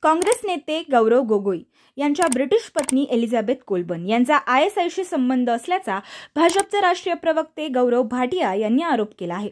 काँग्रेस नेते गौरव गोगोई यांच्या ब्रिटिश पत्नी एलिझाबेथ कोलबर्न यांचा ISIशी संबंध असल्याचा भाजपचे राष्ट्रीय प्रवक्ते गौरव भाटिया यांनी आरोप केला आहे।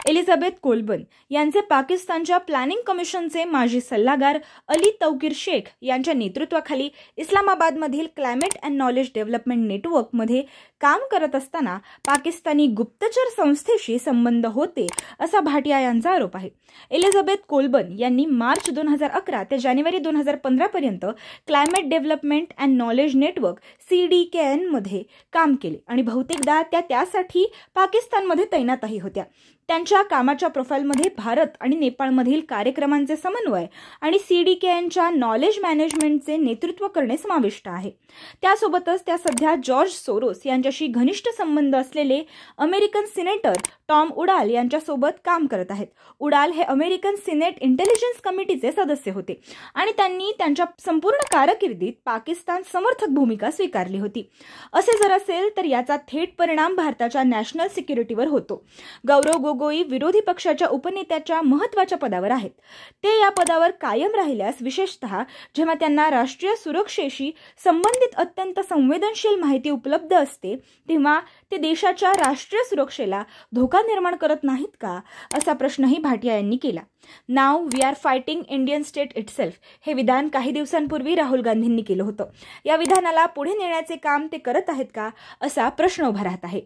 एलिझाबेथ कोलबर्न यांचे पाकिस्तानच्या प्लॅनिंग कमिशनचे माजी सल्लागार अली तौकीर शेख यांच्या नेतृत्वाखाली इस्लामाबादमधील क्लायमेट अँड नॉलेज डेव्हलपमेंट नेटवर्कमध्ये काम करत असताना पाकिस्तानी गुप्तचर संस्थेशी संबंध होते असा भाटिया यांचा आरोप आहे। एलिझाबेथ कोलबर्न यांनी मार्च 2011 ते जानेवारी 2015 पर्यंत climate development and knowledge network CDKN मध्ये काम केले आणि बहुतेकदा त्या त्यासाठी पाकिस्तानमध्ये तैनातही होत्या। त्यांच्या कामाच्या प्रोफाईलमध्ये भारत आणि नेपाळमधील कार्यक्रमांचे समन्वय आणि CDKNच्या नॉलेज मॅनेजमेंटचे नेतृत्व करणे समाविष्ट आहे। त्यासोबतच त्या सध्या जॉर्ज सोरोस यांच्याशी घनिष्ठ संबंध असलेले अमेरिकन सिनेटर टॉम उडाल यांच्यासोबत काम करत आहेत। उडाल हे अमेरिकन सिनेट इंटेलिजन्स कमिटीचे सदस्य होते आणि त्यांनी त्यांच्या संपूर्ण कारकिर्दीत पाकिस्तान समर्थक भूमिका स्वीकारली होती। असे जर असेल तर याचा थेट परिणाम भारताच्या नॅशनल सिक्युरिटीवर होतो। गौरव गोगोई विरोधी पक्षाच्या उपनेत्याच्या महत्त्वाच्या पदावर आहेत। ते या पदावर कायम राहिल्यास, विशेषतः जेव्हा त्यांना राष्ट्रीय सुरक्षेशी संबंधित अत्यंत संवेदनशील माहिती उपलब्ध असते, तेव्हा ते देशाच्या राष्ट्रीय सुरक्षेला धोका निर्माण करत नाहीत का, असा प्रश्नही भाटिया यांनी केला। Now we are fighting Indian state itself हे विधान काही दिवसांपूर्वी राहुल गांधींनी केलं होतं। या विधानाला पुढे नेण्याचे काम ते करत आहेत का, असा प्रश्न उभा राहत आहे।